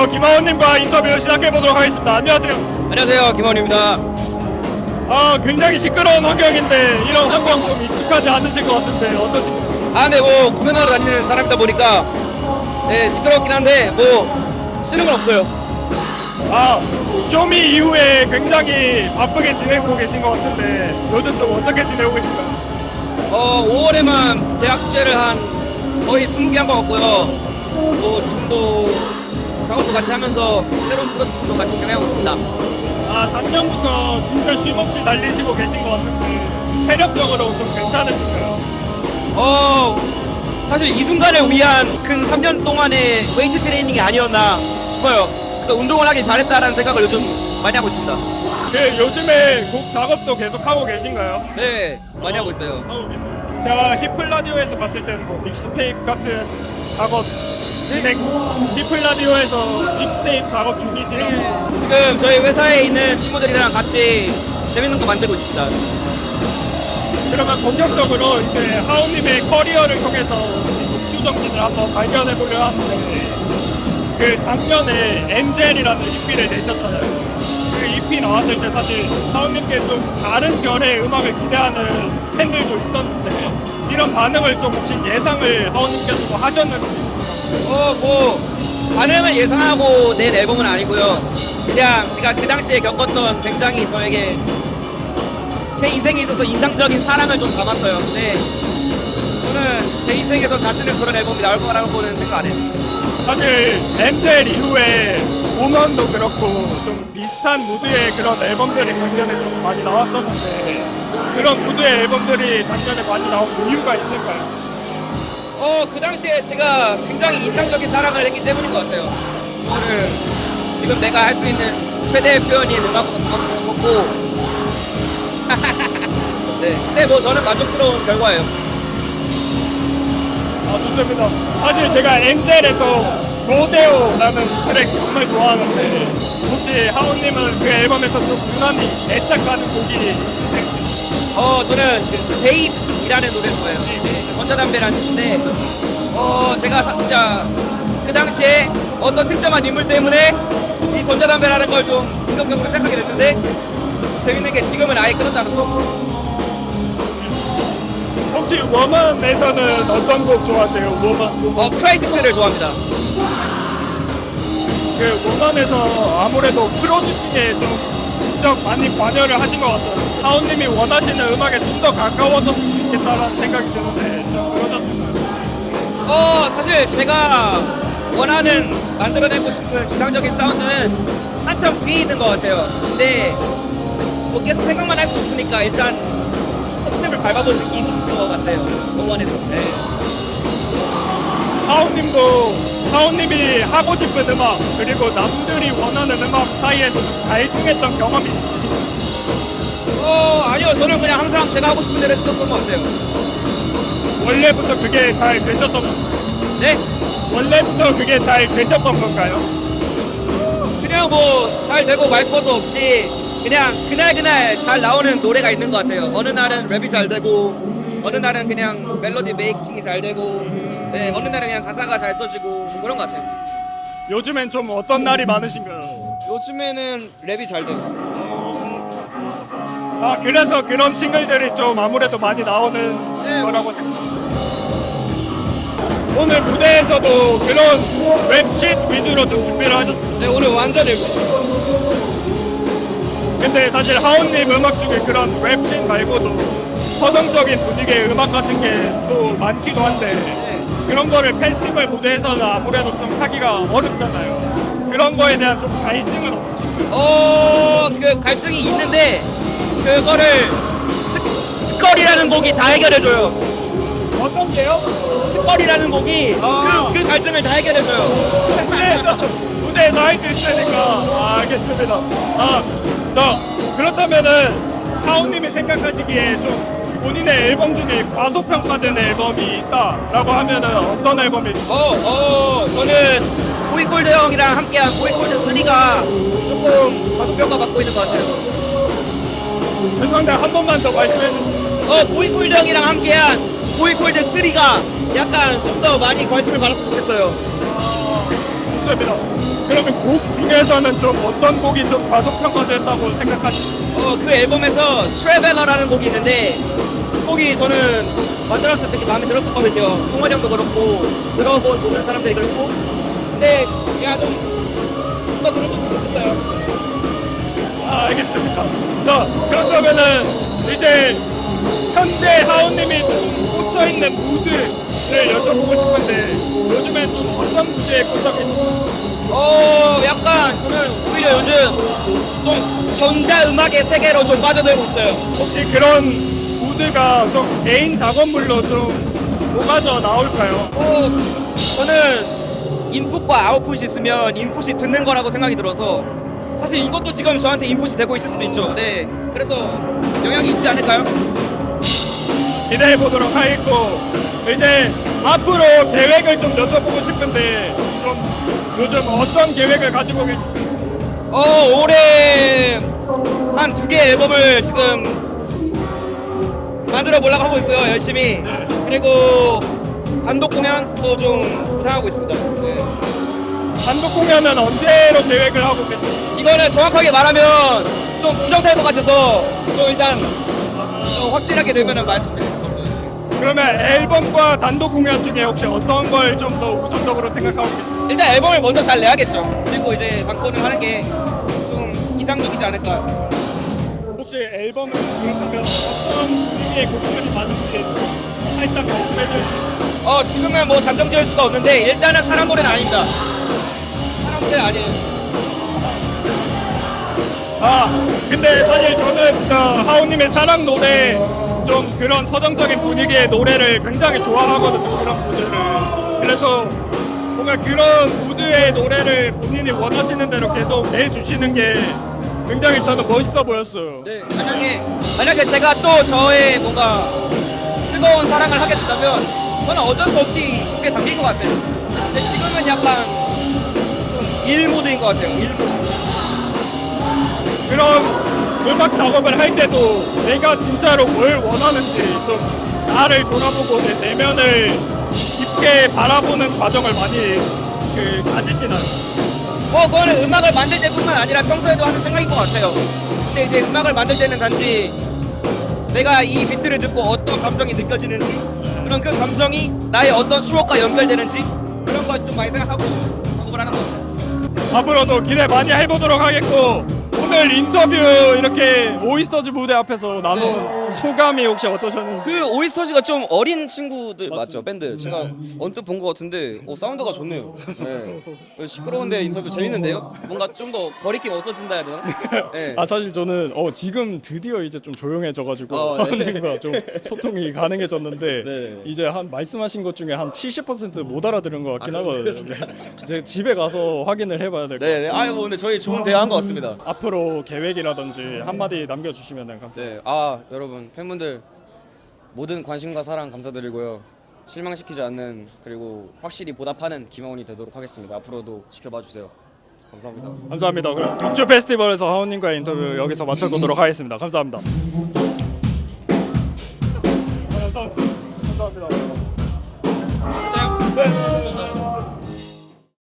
이어서 김하온님과 인터뷰 시작해보도록 하겠습니다. 안녕하세요. 안녕하세요, 김원입니다. 굉장히 시끄러운 환경인데 이런 환경 좀 익숙하지 않으실 것 같은데 어떠신가요? 네, 뭐 공연하러 다니는 사람이다 보니까 네, 시끄럽긴 한데 뭐 쉬는 건 없어요. 쇼미 이후에 굉장히 바쁘게 지내고 계신 것 같은데 요즘 좀 어떻게 지내고 계신가요? 5월에만 대학 축제를 한 거의 20개 한 것 같고요. 뭐 지금도 작업도 같이 하면서 새로운 프로젝트도 같이 진행하고 있습니다. 작년부터 진짜 쉼없이 달리시고 계신 것 같은데 체력적으로 좀 괜찮으신가요? 사실 이 순간을 위한 근 3년 동안의 웨이트 트레이닝이 아니었나 싶어요. 그래서 운동을 하길 잘했다라는 생각을 요즘 많이 하고 있습니다. 요즘에 곡 작업도 계속 하고 계신가요? 네, 많이 하고 있어요. 하고 계세요. 제가 히플라디오에서 봤을 때는 뭐 믹스테이프 같은 작업 진행, 히플라디오에서 믹스테이프 작업 중이시라고. 지금 저희 회사에 있는 친구들이랑 같이 재밌는 거 만들고 있습니다. 그러면 본격적으로 이제 하우님의 커리어를 통해서 곡주 정신을 한번 발견해 보려 하는데 그 작년에 엔젤이라는 EP를 내셨잖아요. 그 EP 나왔을 때 사실 하우님께 좀 다른 결의 음악을 기대하는 팬들도 있었는데 이런 반응을 좀 혹시 예상을 하우님께서도 하셨는지. 뭐 반응을 예상하고 낸 앨범은 아니고요. 그냥 제가 그 당시에 겪었던 굉장히 저에게 제 인생에 있어서 인상적인 사랑을 좀 담았어요. 근데 저는 제 인생에서 다시는 그런 앨범이 나올 거라고는 생각 안 해요. 사실 엔젤 이후에 오먼도 그렇고 좀 비슷한 무드의 그런 앨범들이 작년에 좀 많이 나왔었는데 그런 무드의 앨범들이 작년에 많이 나온 이유가 있을까요? 그 당시에 제가 굉장히 인상적인 사랑을 했기 때문인 것 같아요. 그거를 지금 내가 할 수 있는 최대의 표현인 음악으로 담고 싶었고 네, 근데 뭐 저는 만족스러운 결과예요. 좋습니다. 사실 제가 엔젤에서 로데오라는 트랙 정말 좋아하는데 혹시 하우님은 그 앨범에서 좀 유난히 애착하는 곡이 있으세요? 저는 그 베이프이라는 노래를 좋아해요. 전자담배라는 뜻인데 제가 진짜 그 당시에 어떤 특정한 인물 때문에 이 전자담배라는 걸 좀 본격적으로 생각하게 됐는데 재밌는 게 지금은 아예 끊었다는 거. 혹시 워먼에서는 어떤 곡 좋아하세요? 워먼? 크라이시스를 좋아합니다. 그 워먼에서 아무래도 프로듀싱에 좀 직접 많이 관여를 하신 것 같아요. 하우님이 원하시는 음악에 좀 더 가까워졌을 수 있겠다라는 생각이 드는데 좀 그러셨을까요? 사실 제가 원하는 만들어내고 싶은 이상적인 사운드는 한참 위에 있는 것 같아요. 근데 뭐 계속 생각만 할 수 없으니까 일단 첫 스텝을 밟아본 느낌인 것 같아요. 원에서. 네. 하우님이 하고 싶은 음악 그리고 남들이 원하는 음악 사이에서 좀 갈등했던 경험이 있으신가요? 아니요. 저는 그냥 항상 제가 하고 싶은 대로 했었던 것 같아요. 원래부터 그게 잘 되셨던 건가요? 네? 원래부터 그게 잘 되셨던 건가요? 그냥 뭐 잘 되고 말 것도 없이 그냥 그날 잘 나오는 노래가 있는 것 같아요. 어느 날은 랩이 잘 되고 어느 날은 그냥 멜로디 메이킹이 잘 되고 네, 어느 날은 그냥 가사가 잘 써지고 뭐 그런 것 같아요. 요즘엔 좀 어떤 날이 많으신가요? 요즘에는 랩이 잘 되고 그래서 그런 싱글들이 좀 아무래도 많이 나오는 거라고 생각합니다. 오늘 무대에서도 그런 랩짓 위주로 좀 준비를 하셨어요. 네, 오늘 완전 랩시죠. 근데 사실 하온님 음악 중에 그런 랩짓 말고도 서정적인 분위기의 음악 같은 게 또 많기도 한데 그런 거를 페스티벌 무대에서는 아무래도 좀 하기가 어렵잖아요. 그런 거에 대한 좀 갈증은 없으신가요? 그 갈증이 있는데 그거를 스컬이라는 곡이 다 해결해줘요. 어떤 게요? 스컬이라는 곡이 그 갈증을 다 해결해줘요. 무대에서 할 수 있으니까 알겠습니다. 그렇다면은 하우님이 생각하시기에 좀 본인의 앨범 중에 과소평가된 앨범이 있다라고 하면은 어떤 앨범이 있을까요? 저는 보이콜드 형이랑 함께한 보이콜드 3가 조금 과소평가 받고 있는 것 같아요. 죄송한데 한 번만 더 말씀해 주세요. 보이콜드 형이랑 함께한 보이콜드 3가 약간 좀 더 많이 관심을 받았으면 좋겠어요. 좋습니다. 그러면 곡 중에서는 좀 어떤 곡이 좀 과소평가됐다고 생각하시나요? 그 앨범에서 트래벨러라는 곡이 있는데 그 곡이 저는 만들었을 때 되게 마음에 들었었거든요. 성원이 형도 그렇고 들어보는 사람들이 그렇고 근데 그냥 좀더 들어줬으면 좋겠어요. 알겠습니다. 자, 그렇다면은 이제 현재 하우님이 좀 꽂혀있는 무드를 여쭤보고 싶은데 요즘엔 좀 어떤 무드에 꽂혀 계신가요? 약간 저는 오히려 요즘 좀 전자음악의 세계로 좀 빠져들고 있어요. 혹시 그런 무드가 좀 개인 작업물로 좀 녹아져 나올까요? 저는 인풋과 아웃풋이 있으면 인풋이 듣는 거라고 생각이 들어서 사실 이것도 지금 저한테 인풋이 되고 있을 수도 있죠. 네, 그래서 영향이 있지 않을까요? 기대해 보도록 하겠고 이제 앞으로 계획을 좀 여쭤보고 싶은데 좀 요즘 어떤 계획을 가지고 계신가요? 올해 한 2개 앨범을 지금 만들어 보려고 하고 있고요, 열심히. 그리고 단독 공연도 좀 구상하고 있습니다. 네. 단독 공연은 언제로 계획을 하고 계세요? 이거는 정확하게 말하면 좀 부정탈 것 같아서 좀 일단 좀 확실하게 되면은 말씀드릴게요. 그러면 앨범과 단독 공연 중에 혹시 어떤 걸 좀 더 우선적으로 생각하고 계세요? 일단 앨범을 먼저 잘 내야겠죠. 그리고 이제 단권을 하는 게 좀 이상적이지 않을까. 혹시 앨범을 그렇다면 어떤 분위기의 곡들이 많은지 좀 살짝 말씀해 주실 수 있나요? 지금은 뭐 단정 지을 수가 없는데 일단은 사람 노래는 아닙니다. 사람 노래는 아니에요. 근데 사실 저는 진짜 하우님의 사랑 노래 좀 그런 서정적인 분위기의 노래를 굉장히 좋아하거든요. 그런 무드를. 그래서 뭔가 그런 무드의 노래를 본인이 원하시는 대로 계속 내주시는 게 굉장히 저는 멋있어 보였어요. 네, 만약에 제가 또 저의 뭔가 뜨거운 사랑을 하게 된다면 저는 어쩔 수 없이 그게 담길 것 같아요. 근데 지금은 약간 좀 일 모드인 것 같아요. 일 모드. 그런 음악 작업을 할 때도 내가 진짜로 뭘 원하는지 좀 나를 돌아보고 내 내면을 깊게 바라보는 과정을 많이 가지시나요? 그거는 음악을 만들 때뿐만 아니라 평소에도 하는 생각인 것 같아요. 근데 이제 음악을 만들 때는 단지 내가 이 비트를 듣고 어떤 감정이 느껴지는지 그런 그 감정이 나의 어떤 추억과 연결되는지 그런 걸 좀 많이 생각하고 작업을 하는 것 같아요. 앞으로도 기대 많이 해보도록 하겠고 오늘 인터뷰 이렇게 오이스터즈 무대 앞에서 나눈 소감이 혹시 어떠셨는지. 그 오이스터즈가 좀 어린 친구들 맞죠? 밴드 제가 언뜻 본 것 같은데 사운드가 좋네요. 네. 시끄러운데 인터뷰 재밌는데요? 뭔가 좀 더 거리낌 없어진다 해야 되나? 네. 사실 저는 지금 드디어 이제 좀 조용해져가지고 네. 하나님과 좀 소통이 가능해졌는데 네. 이제 한 말씀하신 것 중에 한 70%못 알아들은 것 같긴 하거든요. 이제 집에 가서 확인을 해봐야 될 것 같아요. 네. 뭐 근데 저희 좋은 대화한 것 같습니다. 앞으로 계획이라든지 한마디 남겨주시면 감사합니다. 네, 여러분 팬분들 모든 관심과 사랑 감사드리고요. 실망시키지 않는 그리고 확실히 보답하는 김하온이 되도록 하겠습니다. 앞으로도 지켜봐 주세요. 감사합니다. 감사합니다. 그럼 독주 페스티벌에서 하원님과의 인터뷰 여기서 마쳐보도록 하겠습니다. 감사합니다.